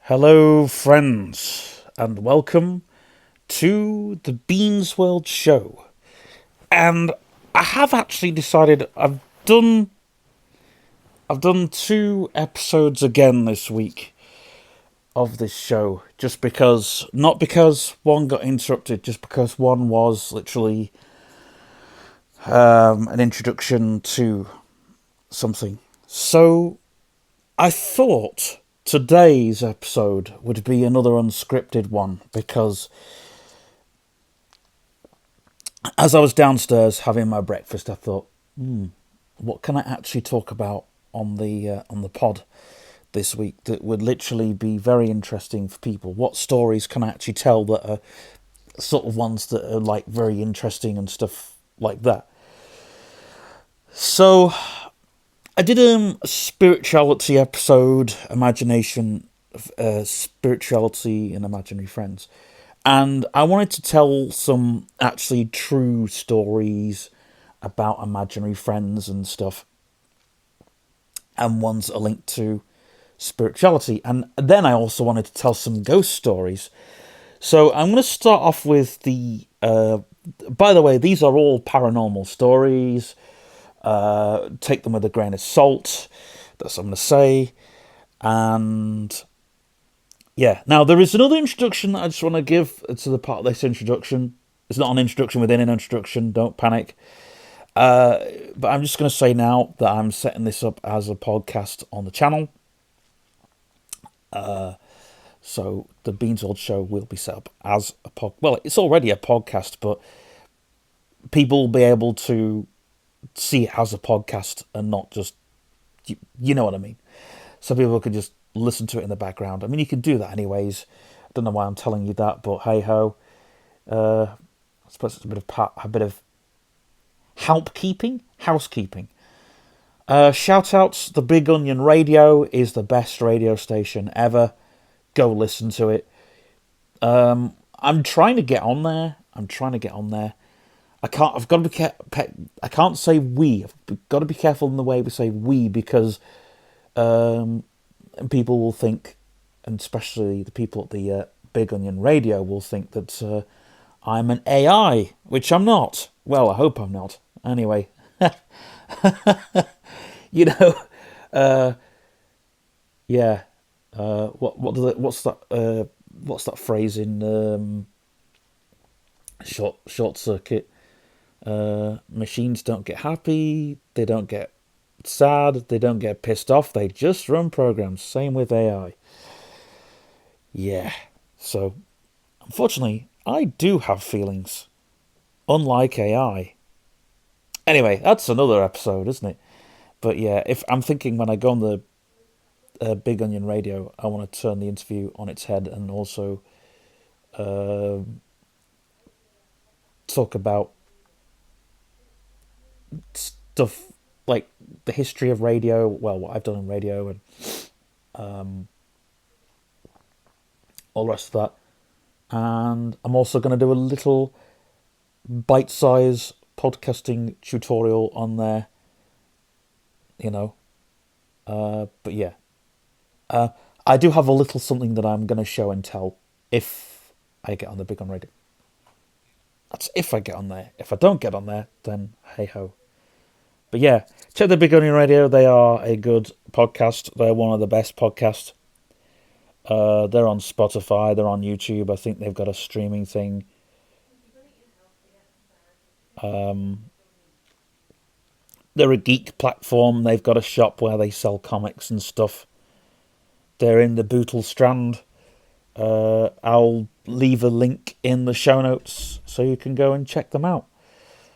Hello, friends, and welcome to the Beans World Show. And I have actually decided I've done two episodes again this week of this show, just because, not because one got interrupted, just because one was literally an introduction to something. So I thought today's episode would be another unscripted one, because as I was downstairs having my breakfast, I thought, what can I actually talk about on the pod this week that would literally be very interesting for people? What stories can I actually tell that are sort of ones that are like very interesting and stuff like that? So I did a spirituality episode, spirituality and imaginary friends. And I wanted to tell some actually true stories about imaginary friends and stuff, and ones that are linked to spirituality. And then I also wanted to tell some ghost stories. So I'm going to start off with the. By the way, these are all paranormal stories. Take them with a grain of salt. That's what I'm going to say. And yeah, now there is another introduction that I just want to give to the part of this introduction. It's not an introduction within an introduction, don't panic. But I'm just going to say now that I'm setting this up as a podcast on the channel. So the Beansworld Show will be set up as a pod. Well, it's already a podcast, but people will be able to see it as a podcast and not just, you know what I mean. So people could just listen to it in the background. I mean, you can do that anyways. I don't know why I'm telling you that, but hey ho. I suppose it's a bit of housekeeping. Shout outs, the Big Onion Radio is the best radio station ever. Go listen to it. I'm trying to get on there. I've got to be I can't say we. I've got to be careful in the way we say we, because people will think, and especially the people at the Big Onion Radio will think that I'm an AI, which I'm not. Well, I hope I'm not. Anyway, you know, yeah. What's that phrase in short circuit? Machines don't get happy, they don't get sad, they don't get pissed off, they just run programs. Same with AI. Yeah. So, unfortunately, I do have feelings, unlike AI. Anyway, that's another episode, isn't it? But yeah, if I'm thinking when I go on the Big Onion Radio, I want to turn the interview on its head and also talk about stuff like the history of radio, well, what I've done in radio, and all the rest of that. And I'm also going to do a little bite-size podcasting tutorial on there, but yeah. I do have a little something that I'm going to show and tell if I get on the Big On Radio. That's if I get on there. If I don't get on there, then hey ho. But yeah, check the Big Onion Radio. They are a good podcast. They're one of the best podcasts. They're on Spotify. They're on YouTube. I think they've got a streaming thing. They're a geek platform. They've got a shop where they sell comics and stuff. They're in the Bootle Strand. I'll leave a link in the show notes so you can go and check them out.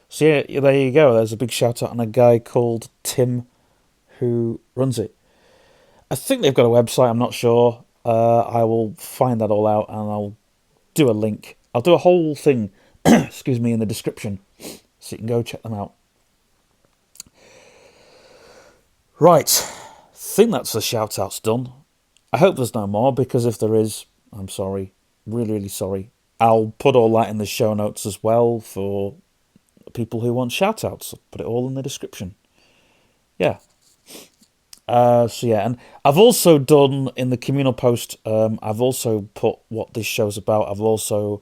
So yeah, there you go. There's a big shout out on a guy called Tim who runs it. I think they've got a website, I'm not sure. I will find that all out and I'll do a link. I'll do a whole thing, excuse me, in the description so you can go check them out. Right, I think that's the shout outs done. I hope there's no more, because if there is, I'm sorry. Really, really sorry. I'll put all that in the show notes as well for people who want shout outs. I'll put it all in the description. Yeah. So yeah, and I've also done in the communal post. I've also put what this show's about. I've also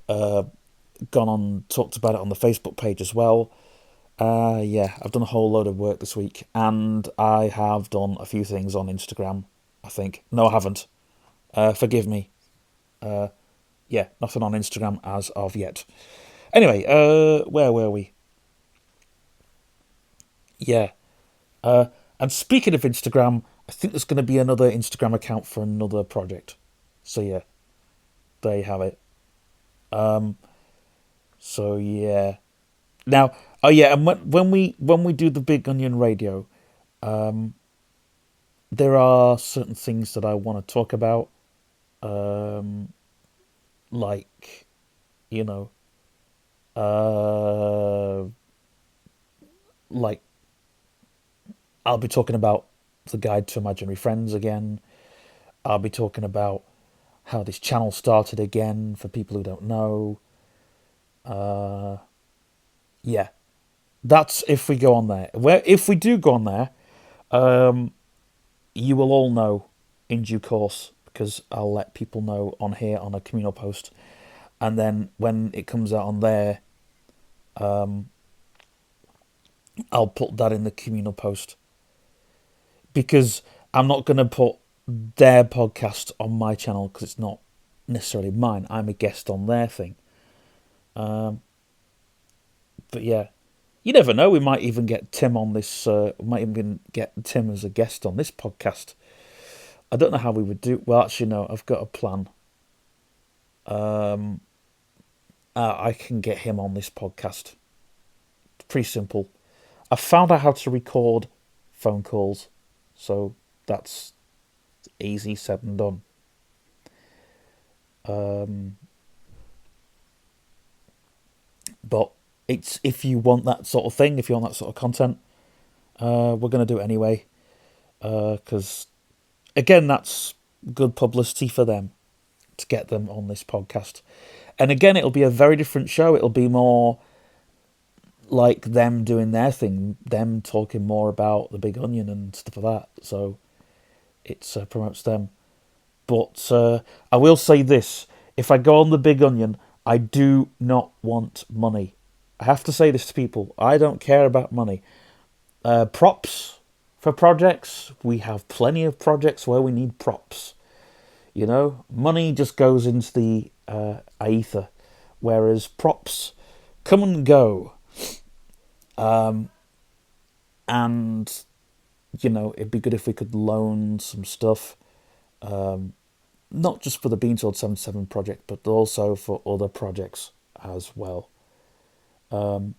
gone on talked about it on the Facebook page as well. Yeah, I've done a whole load of work this week, and I have done a few things on Instagram. I think no, I haven't. Forgive me. Yeah, nothing on Instagram as of yet. Anyway, where were we? Yeah. Uh, and speaking of Instagram, I think there's going to be another Instagram account for another project. So yeah, there you have it. Um, so yeah. Now, oh yeah, and when we do the Big Onion Radio, there are certain things that I want to talk about, um, like you know, uh, like I'll be talking about the Guide to Imaginary Friends again. I'll be talking about how this channel started again for people who don't know. Uh, yeah, that's if we go on there. Where if we do go on there, you will all know in due course because I'll let people know on here on a communal post, and then when it comes out on there, I'll put that in the communal post because I'm not going to put their podcast on my channel because it's not necessarily mine. I'm a guest on their thing. But yeah, you never know. We might even get Tim on this. We might even get Tim as a guest on this podcast. I don't know how we would do. Well, actually, no. I've got a plan. I can get him on this podcast. It's pretty simple. I found out how to record phone calls, so that's easy said and done. But it's if you want that sort of thing, if you want that sort of content, we're gonna do it anyway. Because again, that's good publicity for them to get them on this podcast. And again, it'll be a very different show. It'll be more like them doing their thing, them talking more about the Big Onion and stuff like that. So it promotes them. But I will say this: if I go on the Big Onion, I do not want money. I have to say this to people. I don't care about money. Props for projects. We have plenty of projects where we need props. You know, money just goes into the aether, whereas props come and go. And it'd be good if we could loan some stuff, not just for the Beansword 77 project, but also for other projects as well. And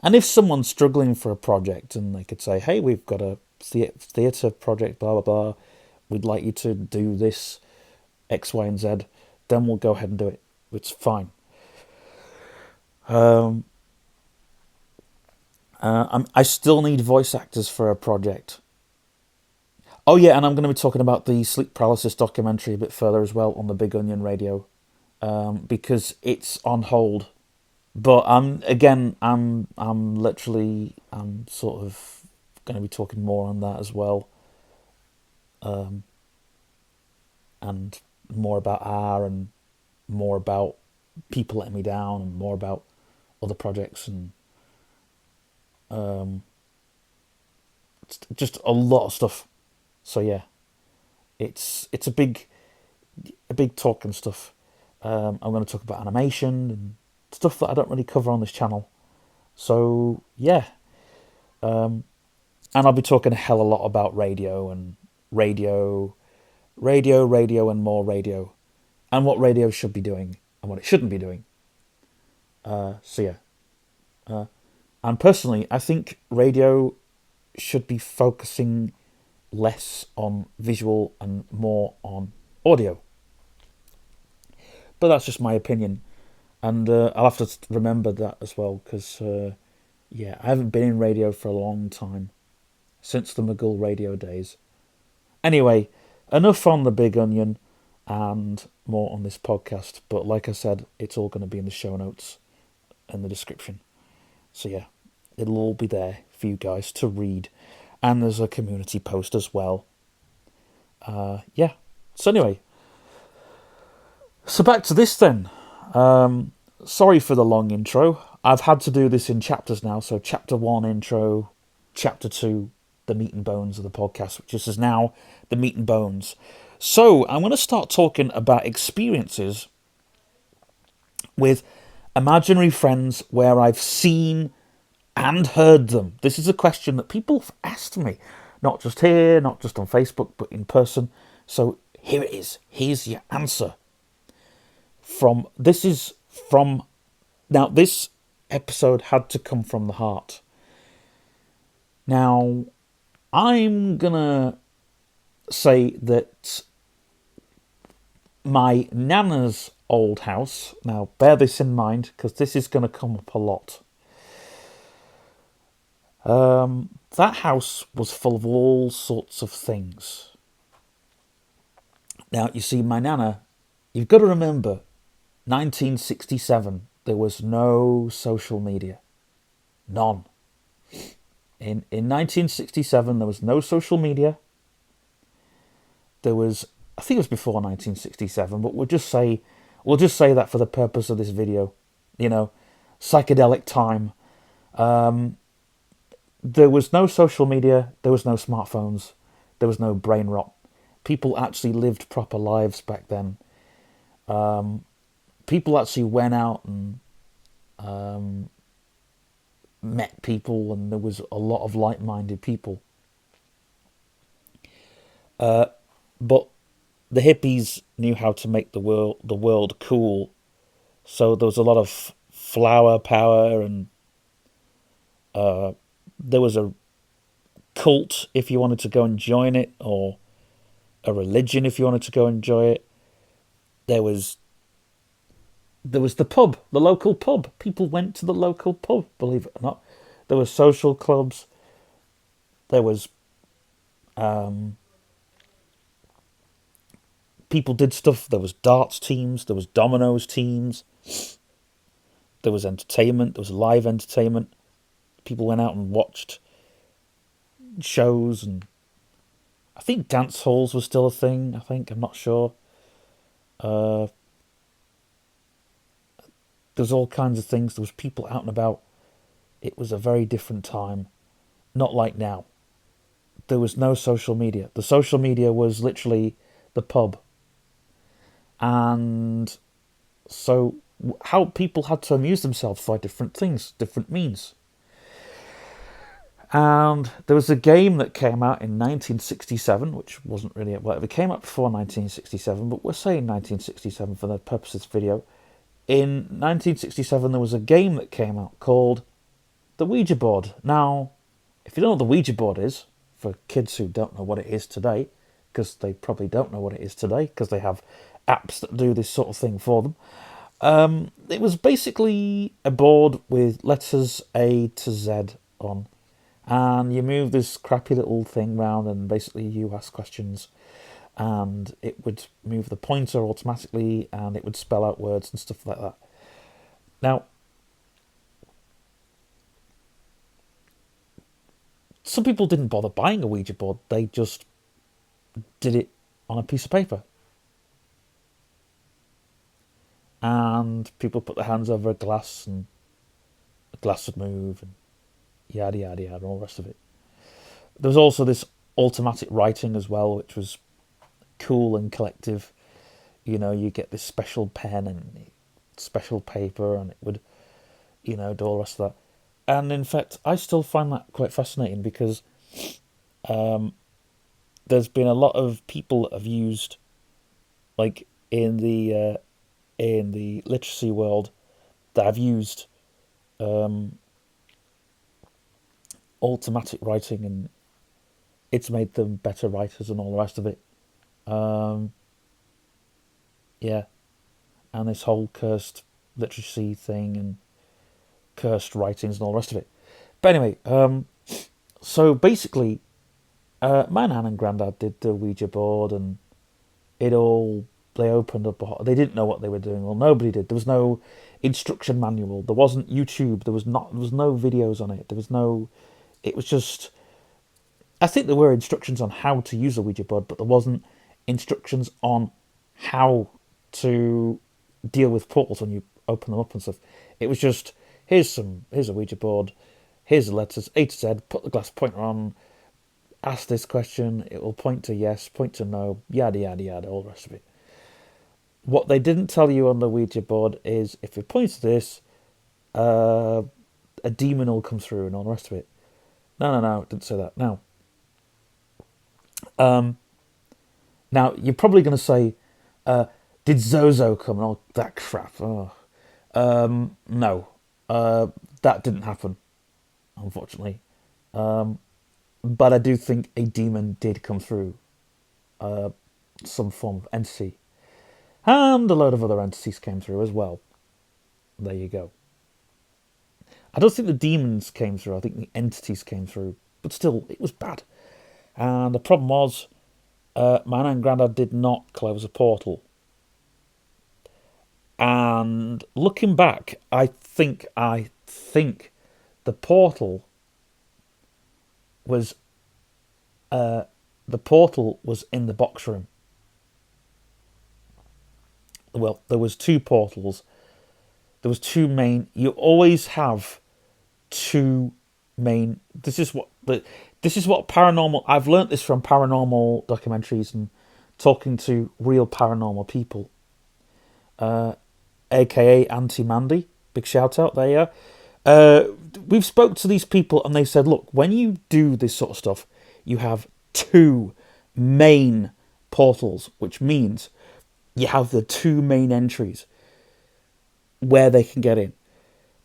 if someone's struggling for a project and they could say, hey, we've got a theatre project, blah, blah, blah, we'd like you to do this, X, Y, and Z, then we'll go ahead and do it. It's fine. I still need voice actors for a project. Oh yeah, and I'm going to be talking about the sleep paralysis documentary a bit further as well on the Big Onion Radio, because it's on hold. But I'm sort of going to be talking more on that as well, and more about R and more about people letting me down and more about other projects and just a lot of stuff. So yeah, it's a big talk and stuff. I'm going to talk about animation and stuff that I don't really cover on this channel. So yeah, and I'll be talking a hell of a lot about radio and radio, and more radio, and what radio should be doing and what it shouldn't be doing. So yeah, and personally, I think radio should be focusing less on visual and more on audio. But that's just my opinion, and I'll have to remember that as well because yeah, I haven't been in radio for a long time, since the McGill radio days. Anyway, enough on the Big Onion and more on this podcast. But like I said, it's all going to be in the show notes and the description. So yeah, it'll all be there for you guys to read. and there's a community post as well. Yeah. So anyway, so back to this then. Sorry for the long intro. I've had to do this in chapters now. So chapter 1 intro, chapter 2 the meat and bones of the podcast, which is now the meat and bones. So I'm going to start talking about experiences with imaginary friends where I've seen and heard them. This is a question that people have asked me, not just here, not just on Facebook, but in person. So here it is. Here's your answer. This episode had to come from the heart. Now, I'm gonna say that my nana's old house, now bear this in mind because this is going to come up a lot. That house was full of all sorts of things. Now, you see, my nana, you've got to remember, 1967, there was no social media. None. In 1967, there was no social media. There was, I think it was before 1967, but we'll just say that for the purpose of this video. Psychedelic time. There was no social media. There was no smartphones. There was no brain rot. People actually lived proper lives back then. People actually went out and met people, and there was a lot of like-minded people. But the hippies knew how to make the world cool, so there was a lot of flower power, and there was a cult if you wanted to go and join it, or a religion if you wanted to go and enjoy it. There was the pub, the local pub. People went to the local pub, believe it or not. There were social clubs. There was people did stuff. There was darts teams. There was dominoes teams. There was entertainment. There was live entertainment. People went out and watched shows, and I think dance halls was still a thing. I'm not sure. There's all kinds of things. There was people out and about. It was a very different time. Not like now. There was no social media. The social media was literally the pub. And so how people had to amuse themselves by different things, different means. And there was a game that came out in 1967, which wasn't really, it came out before 1967, but we're saying 1967 for the purpose of this video. In 1967, there was a game that came out called the Ouija board. Now, if you don't know what the Ouija board is, for kids who don't know what it is today, because they probably don't know what it is today, because they have apps that do this sort of thing for them, it was basically a board with letters A to Z on. And you move this crappy little thing round, and basically you ask questions, and it would move the pointer automatically, and it would spell out words and stuff like that. Now, some people didn't bother buying a Ouija board. They just did it on a piece of paper. And people put their hands over a glass, and the glass would move, and yada yada yada, and all the rest of it. There was also this automatic writing as well, which was cool and collective. You get this special pen and special paper, and it would, do all the rest of that. And in fact, I still find that quite fascinating, because there's been a lot of people that have used, like in the literacy world, that have used automatic writing, and it's made them better writers and all the rest of it. Yeah, and this whole cursed literacy thing and cursed writings and all the rest of it. But anyway, so basically, my nan and granddad did the Ouija board, and they opened up. They didn't know what they were doing. Well, nobody did. There was no instruction manual. There wasn't YouTube. There was no videos on it. It was just I think there were instructions on how to use a Ouija board, but there wasn't instructions on how to deal with portals when you open them up and stuff. It was just here's a Ouija board, here's the letters A to Z. Put the glass pointer on, ask this question. It will point to yes, point to no, yada yada yada, all the rest of it. What they didn't tell you on the Ouija board is if it points to this, uh, a demon will come through and all the rest of it. No, it didn't say that. Um, Now you're probably going to say, "Did Zozo come and all that crap?" Oh, no, that didn't happen, unfortunately. But I do think a demon did come through, some form of entity, and a load of other entities came through as well. There you go. I don't think the demons came through. I think the entities came through, but still, it was bad. And the problem was, my nan and granddad did not close a portal. And looking back, I think the portal was the portal was in the box room. Well, there was two portals. There was two main. You always have two main. This is what paranormal. I've learnt this from paranormal documentaries and talking to real paranormal people, aka Auntie Mandy. Big shout out there. We've spoke to these people and they said, look, when you do this sort of stuff, you have two main portals, which means you have the two main entries where they can get in.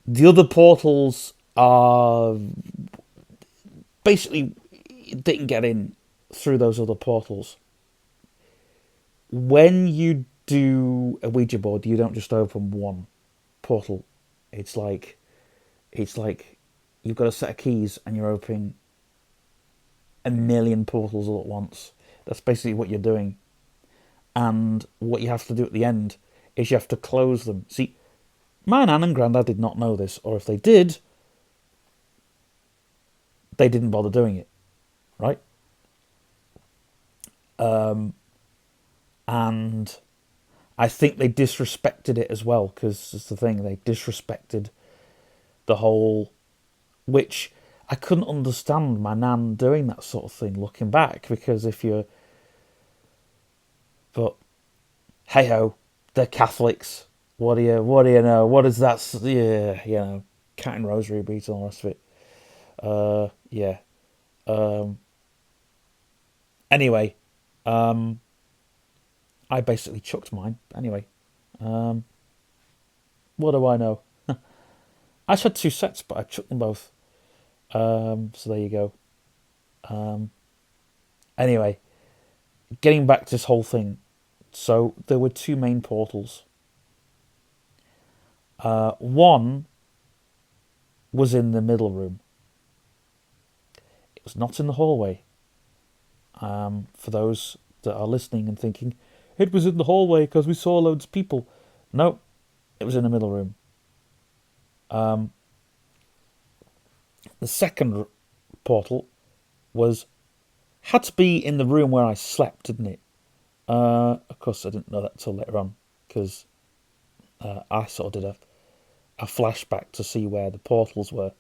The other portals are basically they can get in through those other portals. When you do a Ouija board, you don't just open one portal. It's like you've got a set of keys and you're opening a million portals all at once. That's basically what you're doing. And what you have to do at the end is you have to close them. See, my nan and granddad did not know this, or if they did, they didn't bother doing it, right? And I think they disrespected it as well, because it's the thing, they disrespected the whole, which I couldn't understand my nan doing that sort of thing looking back, because if you're, but hey ho, they're Catholics. What do you know? What is that? Yeah, cat and rosary beads and all the rest of it. Yeah. Anyway, I basically chucked mine. Anyway, what do I know? I just had two sets, but I chucked them both. So there you go. Anyway, getting back to this whole thing. So there were two main portals. One was in the middle room. It was not in the hallway. For those that are listening and thinking, it was in the hallway because we saw loads of people. No, it was in the middle room. The second portal had to be in the room where I slept, didn't it? Of course, I didn't know that till later on, because I sort of did a flashback to see where the portals were.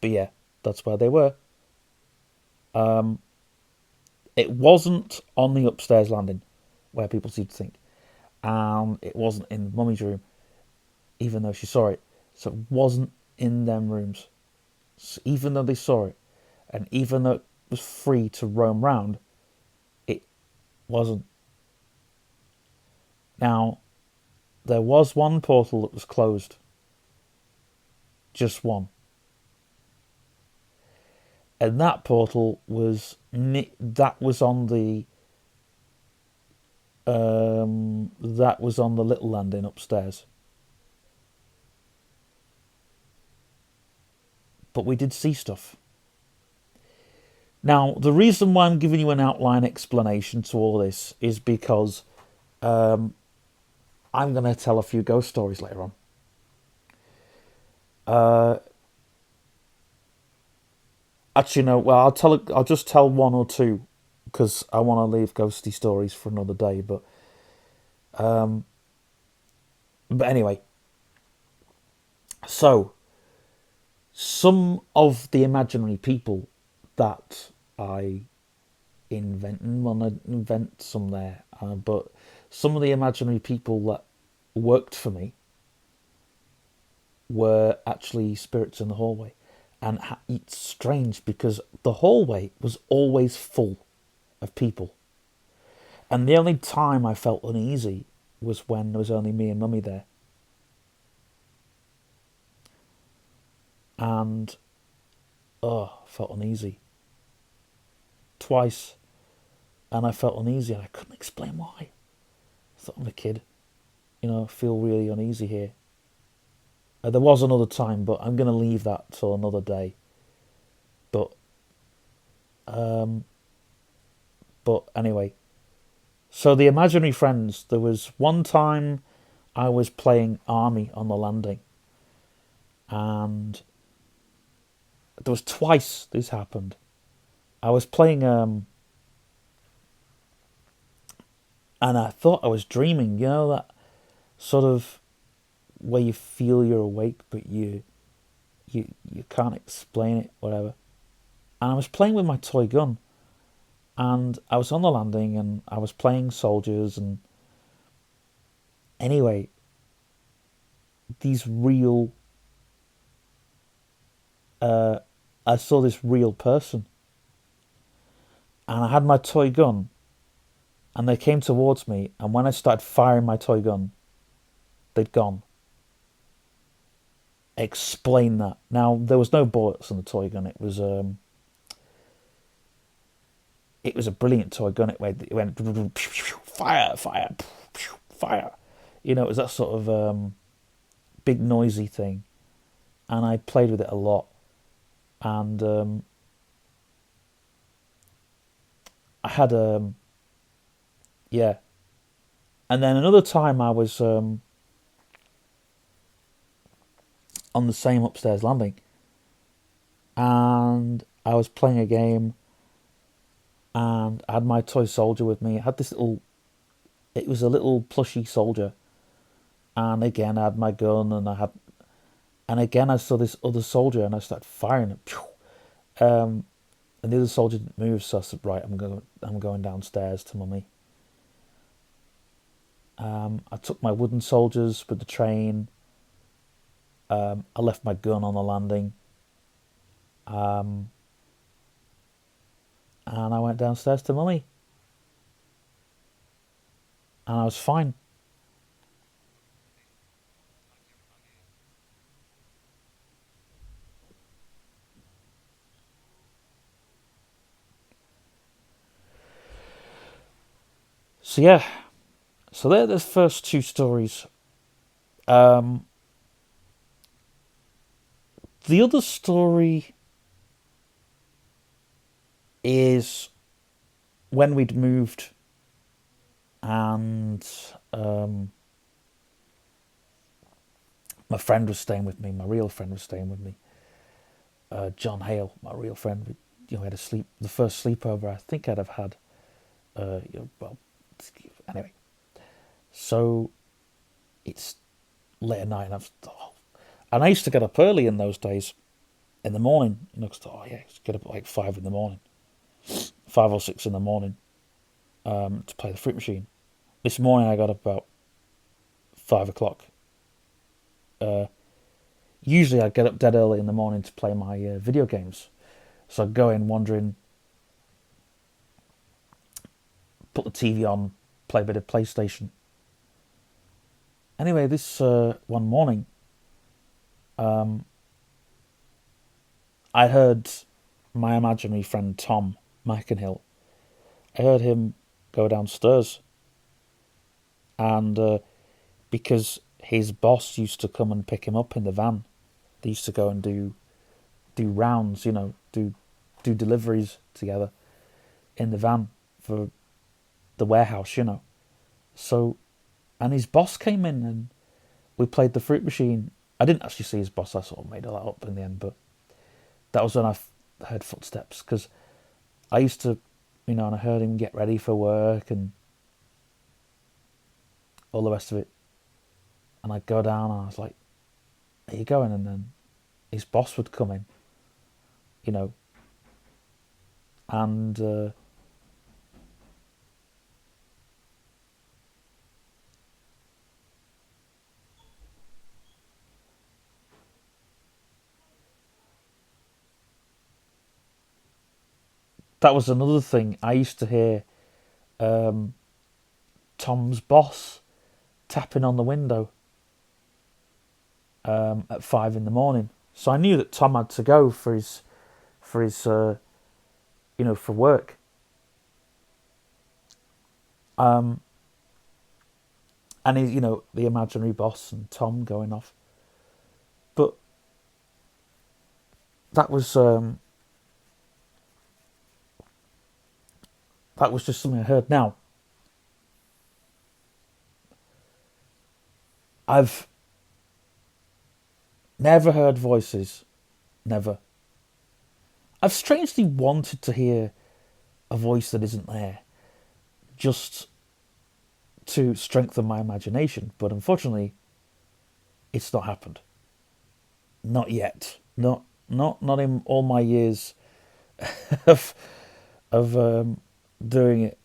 But yeah, that's where they were. It wasn't on the upstairs landing, where people seem to think. It wasn't in Mummy's room, even though she saw it. So it wasn't in them rooms. So even though they saw it, and even though it was free to roam round, it wasn't. Now, there was one portal that was closed. Just one. And that portal was on the little landing upstairs. But we did see stuff. Now, the reason why I'm giving you an outline explanation to all this is because I'm going to tell a few ghost stories later on. Actually, no. Well, I'll tell. I'll just tell one or two because I want to leave ghosty stories for another day. But anyway, so some of the imaginary people that I invent, well, I invent some there, but some of the imaginary people that worked for me were actually spirits in the hallway. And it's strange because the hallway was always full of people. And the only time I felt uneasy was when there was only me and mummy there. And, oh, I felt uneasy. Twice. And I felt uneasy and I couldn't explain why. I thought, I'm a kid. I feel really uneasy here. There was another time, but I'm going to leave that till another day. But, but anyway. So the imaginary friends, there was one time I was playing army on the landing. And there was twice this happened. I was playing, and I thought I was dreaming. That sort of where you feel you're awake, but you can't explain it, whatever. And I was playing with my toy gun, and I was on the landing, and I was playing soldiers, and anyway, these real, I saw this real person, and I had my toy gun, and they came towards me, and when I started firing my toy gun, they'd gone. Explain that. Now, there was no bullets in the toy gun. It was a brilliant toy gun. It went fire, fire, fire. It was that sort of big noisy thing, and I played with it a lot. And I had yeah. And then another time I was on the same upstairs landing, and I was playing a game, and I had my toy soldier with me. I had this little, it was a little plushy soldier, and again I had my gun, and again I saw this other soldier, and I started firing it. And the other soldier didn't move, so I said, right, I'm going downstairs to mummy. I took my wooden soldiers with the train. I left my gun on the landing. And I went downstairs to mummy. And I was fine. So yeah, so they're the first two stories. Um, the other story is when we'd moved, and my friend was staying with me. My real friend was staying with me. John Hale, my real friend. We had the first sleepover I think I'd have had. Well, anyway. So it's late at night, and I used to get up early in those days, in the morning. Cause I used to get up at like 5 in the morning, 5 or 6 in the morning, to play the fruit machine. This morning I got up about 5 o'clock. Usually I'd get up dead early in the morning to play my video games. So I'd go in wandering, put the TV on, play a bit of PlayStation. Anyway, this one morning, I heard my imaginary friend Tom Mackenhill. I heard him go downstairs, and because his boss used to come and pick him up in the van, they used to go and do rounds, do deliveries together in the van for the warehouse, So, and his boss came in and we played the fruit machine. I didn't actually see his boss. I sort of made all that up in the end, but that was when I heard footsteps, because I used to, and I heard him get ready for work and all the rest of it. And I'd go down and I was like, "Are you going?" And then his boss would come in, you know, and that was another thing. I used to hear Tom's boss tapping on the window at 5 in the morning. So I knew that Tom had to go for for work. Um, and he's, the imaginary boss and Tom going off. But that was just something I heard. Now, I've never heard voices. Never. I've strangely wanted to hear a voice that isn't there, just to strengthen my imagination. But unfortunately, it's not happened. Not yet. Not in all my years of doing it.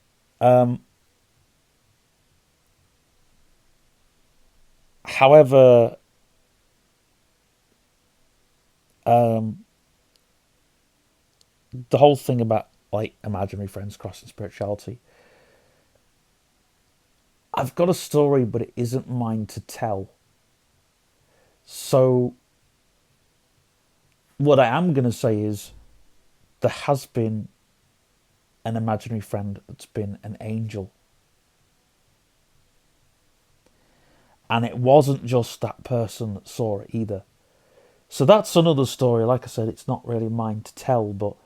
However, the whole thing about like imaginary friends crossing spirituality, I've got a story, but it isn't mine to tell. So what I am going to say is there has been an imaginary friend that's been an angel. And it wasn't just that person that saw it either. So that's another story. Like I said, it's not really mine to tell, but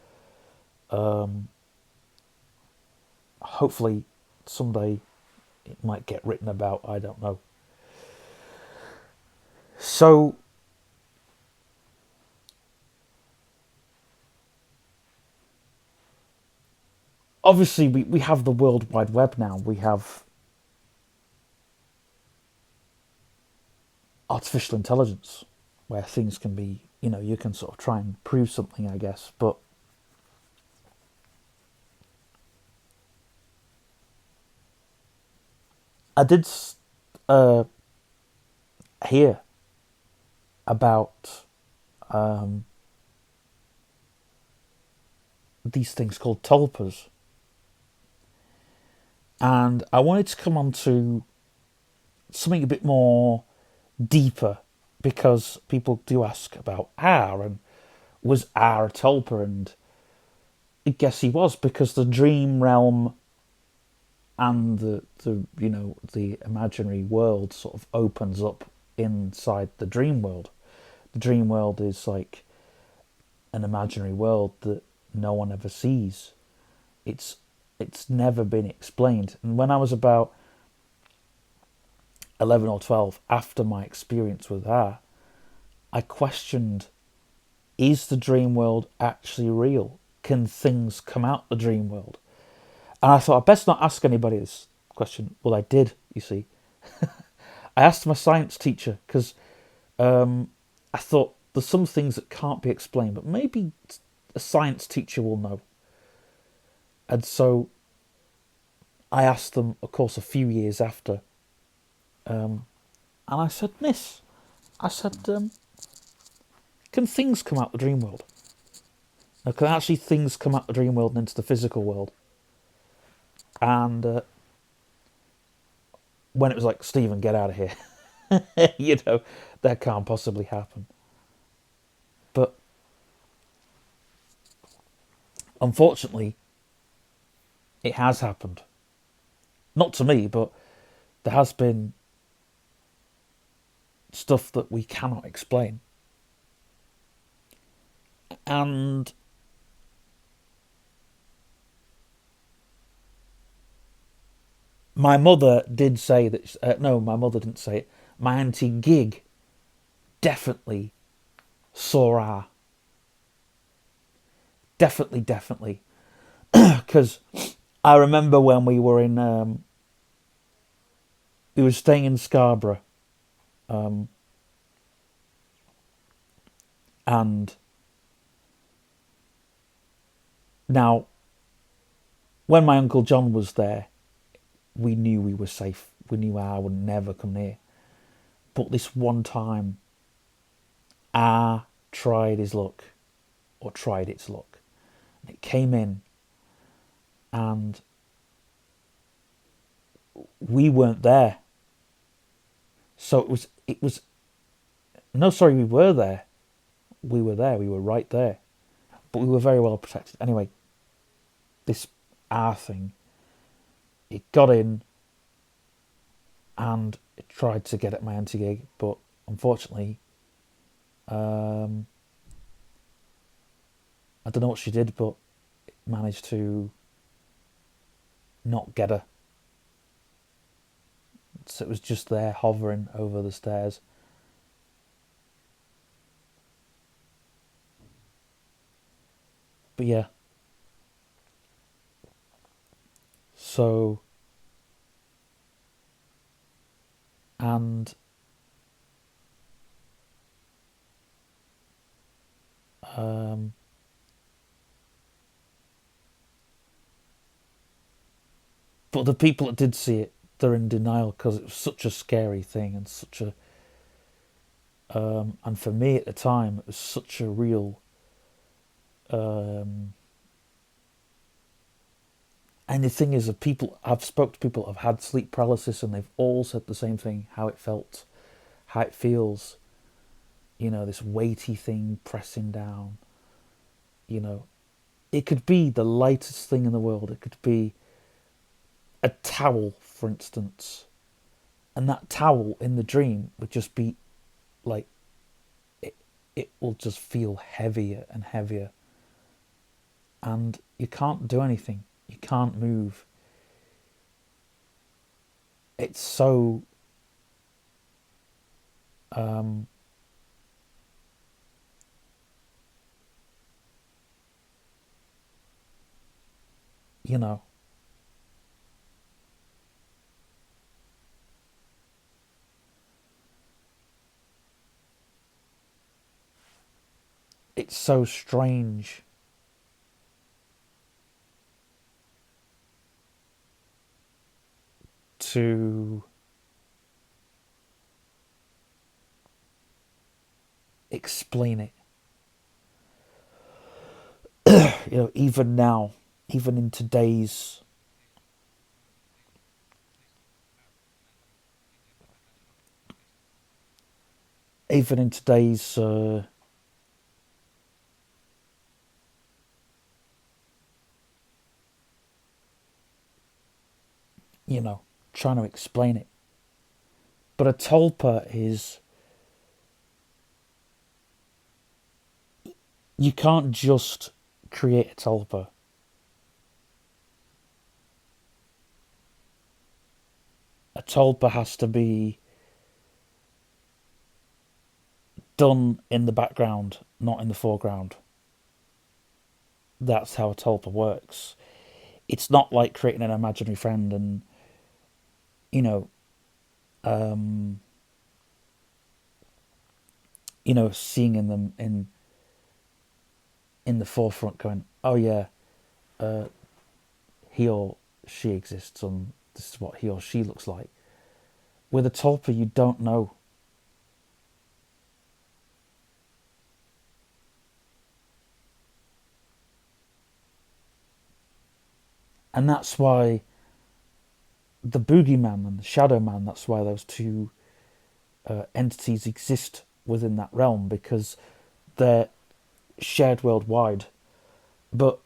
hopefully someday it might get written about. I don't know. So obviously we have the World Wide Web now. We have artificial intelligence where things can be, you can sort of try and prove something, I guess. But I did hear about these things called tulpas. And I wanted to come on to something a bit more deeper, because people do ask about R, and was R a tulpa? And I guess he was, because the dream realm and the imaginary world sort of opens up inside the dream world. The dream world is like an imaginary world that no one ever sees. It's never been explained. And when I was about 11 or 12, after my experience with her, I questioned, is the dream world actually real? Can things come out the dream world? And I thought, I best not ask anybody this question. Well, I did, you see. I asked my science teacher, because I thought there's some things that can't be explained, but maybe a science teacher will know. And so I asked them, of course, a few years after. And I said, Miss, I said, can things come out the dream world? Now, can actually things come out the dream world and into the physical world? And when it was like, Stephen, get out of here. That can't possibly happen. But unfortunately, it has happened. Not to me, but there has been stuff that we cannot explain. And my mother did say that, no, my mother didn't say it. My auntie Gig definitely saw her. definitely, definitely. Because I remember when we were staying in Scarborough, um, and now when my Uncle John was there, we knew we were safe. We knew I would never come near. But this one time, I tried his luck, or tried its luck. And it came in, and we weren't there. So it was, no, sorry, we were there. We were there. We were right there. But we were very well protected. Anyway, this R thing, it got in and it tried to get at my anti gig, but unfortunately, um, I don't know what she did, but it managed to not get her. So it was just there hovering over the stairs. But yeah, so, and um, but the people that did see it, they're in denial because it was such a scary thing and such a and for me at the time it was such a real um, and the thing is that people, I've spoke to people that have had sleep paralysis and they've all said the same thing, how it felt, how it feels, this weighty thing pressing down, you know it could be the lightest thing in the world. It could be a towel, for instance, and that towel in the dream would just be like it. It will just feel heavier and heavier, and you can't do anything. You can't move. It's so um, you know, it's so strange to explain it. Even now, even in today's, even in today's, trying to explain it. But a tulpa is, you can't just create a tulpa. A tulpa has to be done in the background, not in the foreground. That's how a tulpa works. It's not like creating an imaginary friend and you know, um, seeing in them in the forefront, going, oh yeah, uh, he or she exists, and this is what he or she looks like. With a tulpa, you don't know. And that's why the boogeyman and the shadow man, that's why those two entities exist within that realm, because they're shared worldwide. But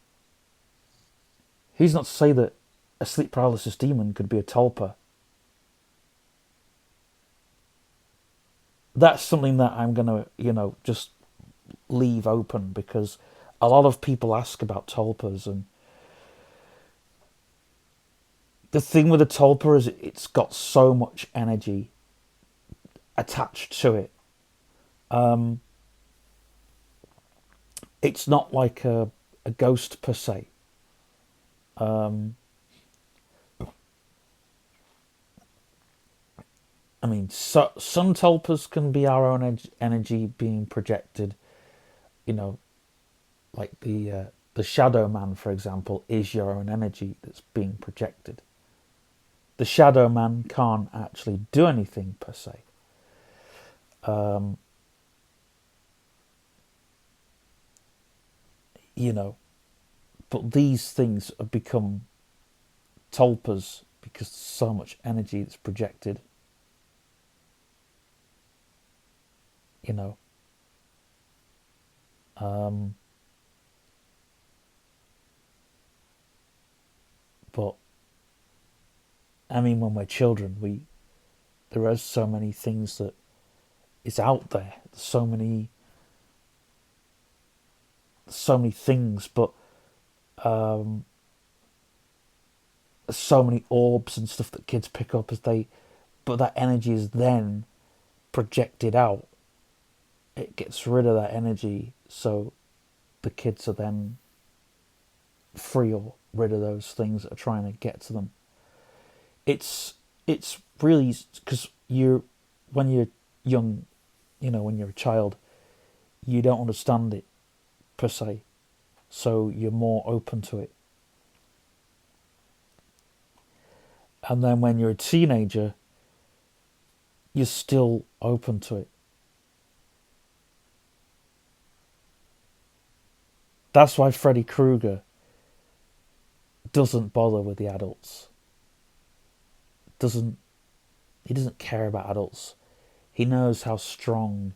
who's not to say that a sleep paralysis demon could be a tulpa? That's something that I'm going to, just leave open, because a lot of people ask about tulpas, and the thing with a tulpa is it's got so much energy attached to it. Um, it's not like a a ghost per se. I mean, some tulpas can be our own energy being projected. You know, like the shadow man, for example, is your own energy that's being projected. The shadow man can't actually do anything per se. You know, but these things have become tulpas because there's so much energy that's projected. You know, but I mean, when we're children, we there are so many things that is out there. There's so many things, but so many orbs and stuff that kids pick up as they, but that energy is then projected out. It gets rid of that energy, so the kids are then free or rid of those things that are trying to get to them. It's really because you're when you're young, when you're a child, you don't understand it per se, so you're more open to it. And then when you're a teenager, you're still open to it. That's why Freddy Krueger doesn't bother with the adults. Doesn't He doesn't care about adults. He knows how strong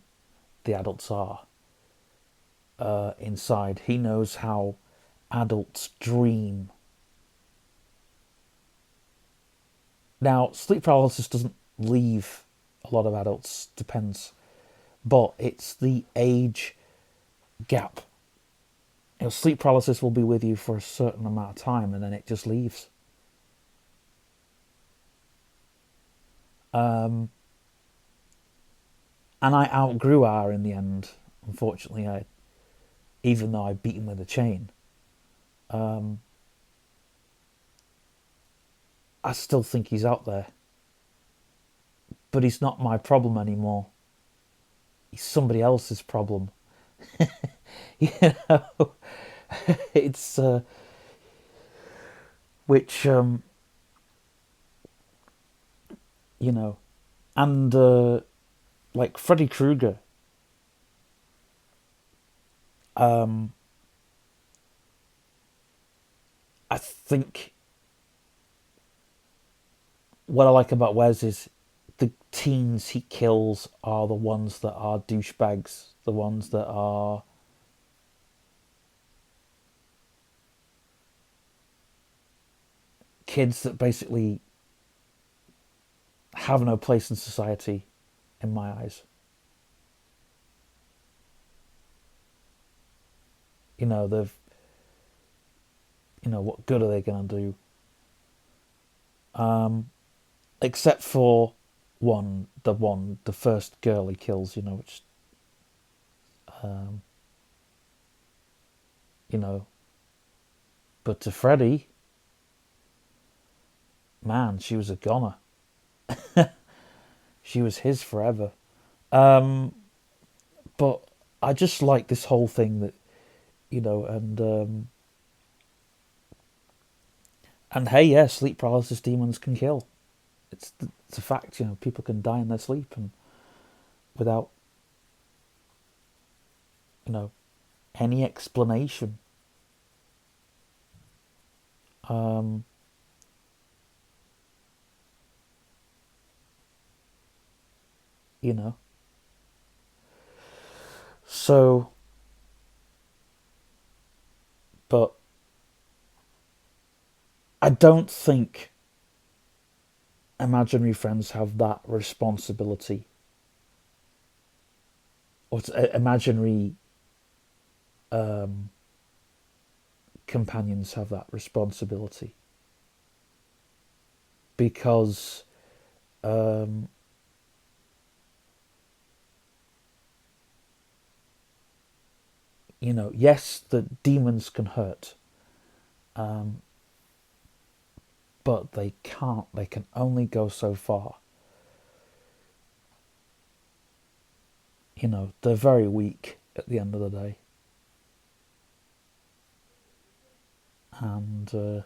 the adults are inside. He knows how adults dream. Now, sleep paralysis doesn't leave a lot of adults, depends, but it's the age gap. Sleep paralysis will be with you for a certain amount of time and then it just leaves. And I outgrew R in the end. Unfortunately, even though I beat him with a chain, I still think he's out there. But he's not my problem anymore. He's somebody else's problem. you know, it's which you know, and like Freddy Krueger. I think what I like about Wes is the teens he kills are the ones that are douchebags, the ones that are kids that basically have no place in society, in my eyes. They've, what good are they going to do? Except for the first girl he kills, which, um, you know, but to Freddy, man, she was a goner. She was his forever. But I just like this whole thing that, and hey, yeah, sleep paralysis demons can kill. It's a fact, people can die in their sleep and without, you know, any explanation. Um, you know, so, but I don't think imaginary friends have that responsibility, or imaginary um, companions have that responsibility because um, yes, the demons can hurt, but they can't. They can only go so far. They're very weak at the end of the day. And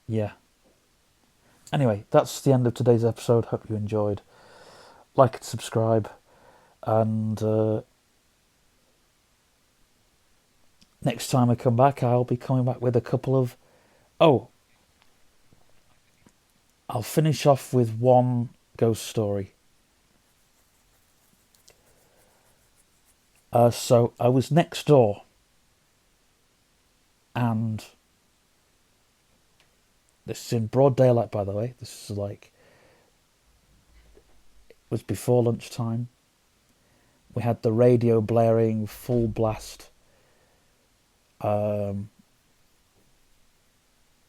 yeah. Anyway, that's the end of today's episode. Hope you enjoyed. Like and subscribe. And next time I come back, I'll be coming back with a couple of. Oh, I'll finish off with one ghost story. So I was next door, and this is in broad daylight, by the way. This is like, it was before lunchtime. We had the radio blaring full blast. And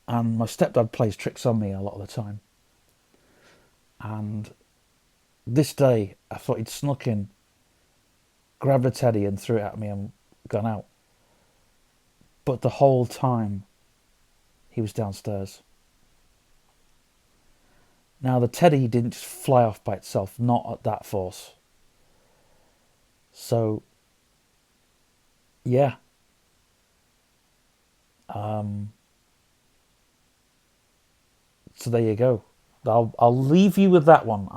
my stepdad plays tricks on me a lot of the time. And this day, I thought he'd snuck in, grabbed a teddy and threw it at me and gone out. But the whole time, he was downstairs. Now, the teddy didn't just fly off by itself, not at that force. So, yeah. So there you go. I'll leave you with that one.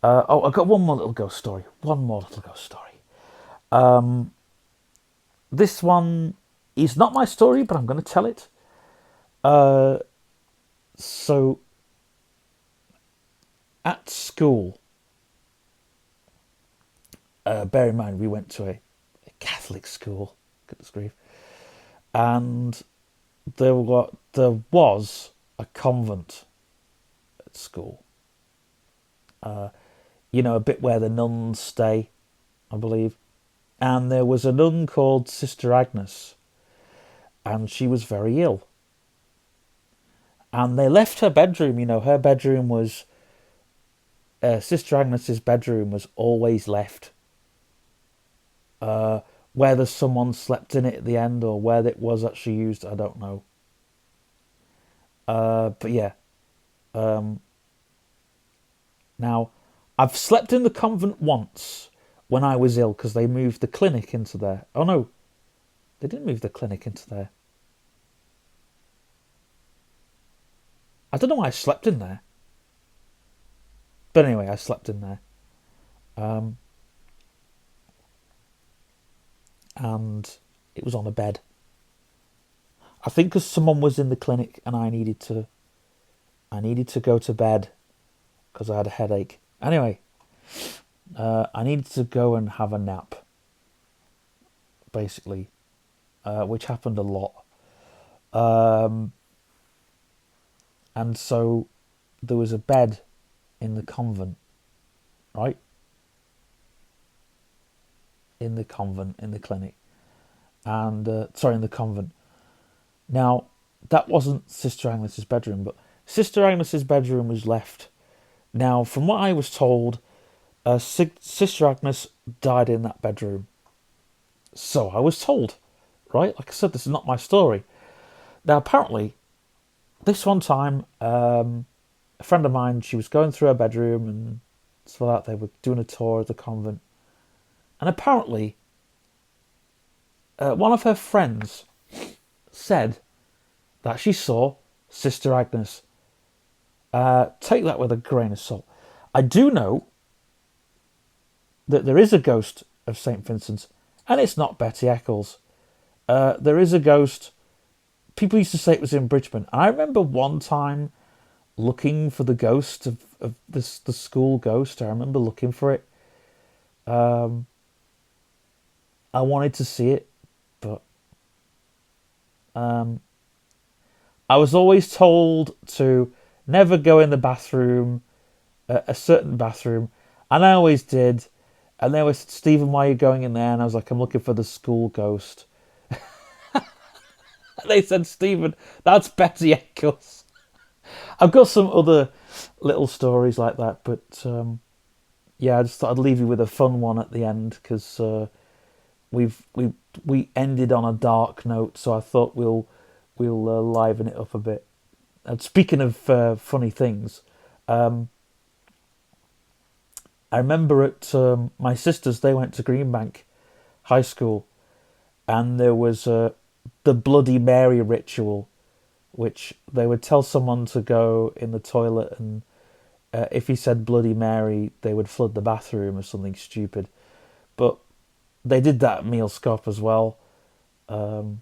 I've got one more little ghost story. This one is not my story, but I'm going to tell it. So, at school, bear in mind we went to a Catholic school, goodness grief, and there was a convent at school. A bit where the nuns stay, I believe. And there was a nun called Sister Agnes, and she was very ill. And they left her bedroom. Her bedroom was, Sister Agnes's bedroom was always left. Whether someone slept in it at the end or where it was actually used, I don't know. But yeah. Now, I've slept in the convent once when I was ill because they moved the clinic into there. Oh no, they didn't move the clinic into there. I don't know why I slept in there. But anyway, I slept in there. And it was on a bed. I think because someone was in the clinic and I needed to go to bed because I had a headache. Anyway, I needed to go and have a nap, basically, which happened a lot. And so there was a bed in the convent, right? In the clinic. And, in the convent. Now, that wasn't Sister Agnes's bedroom, but Sister Agnes's bedroom was left. Now, from what I was told, Sister Agnes died in that bedroom. So I was told, right? Like I said, this is not my story. Now, apparently, this one time, a friend of mine, she was going through her bedroom and so that they were doing a tour of the convent. And apparently, one of her friends said that she saw Sister Agnes. Take that with a grain of salt. I do know that there is a ghost of St. Vincent's, and it's not Betty Eccles. There is a ghost. People used to say it was in Bridgman. I remember one time looking for the ghost of the school ghost. I remember looking for it. I wanted to see it, but I was always told to never go in the bathroom, a certain bathroom, and I always did. And they always said, Stephen, why are you going in there? And I was like, I'm looking for the school ghost. They said, Stephen, that's Betty Eccles. I've got some other little stories like that. But yeah, I just thought I'd leave you with a fun one at the end because we ended on a dark note, so I thought we'll liven it up a bit. And speaking of funny things, um, I remember at my sisters, they went to Greenbank High School, and there was the Bloody Mary ritual, which they would tell someone to go in the toilet, and if he said Bloody Mary, they would flood the bathroom or something stupid. But they did that at Meal Scop as well. Um,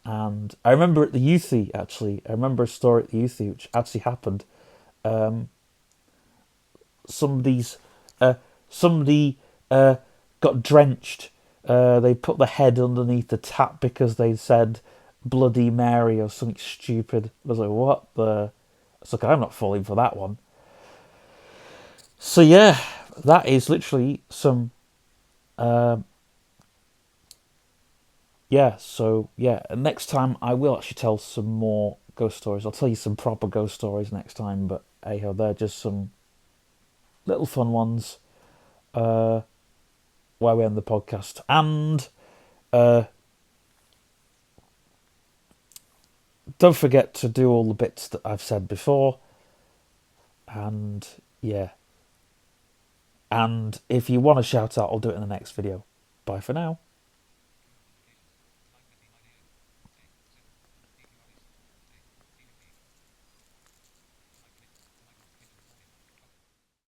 and I remember at the Youthy, actually, I remember a story at the Youthy which actually happened. Um, somebody's uh, somebody got drenched. They put the head underneath the tap because they said Bloody Mary or something stupid. I was like, what the? It's like, I'm not falling for that one. So yeah, that is literally some. Uh, yeah, so yeah, next time I will actually tell some more ghost stories. I'll tell you some proper ghost stories next time, but anyhow, they're just some little fun ones. Uh, while we end the podcast, and uh, don't forget to do all the bits that I've said before. And yeah, and if you want to shout out, I'll do it in the next video. Bye for now.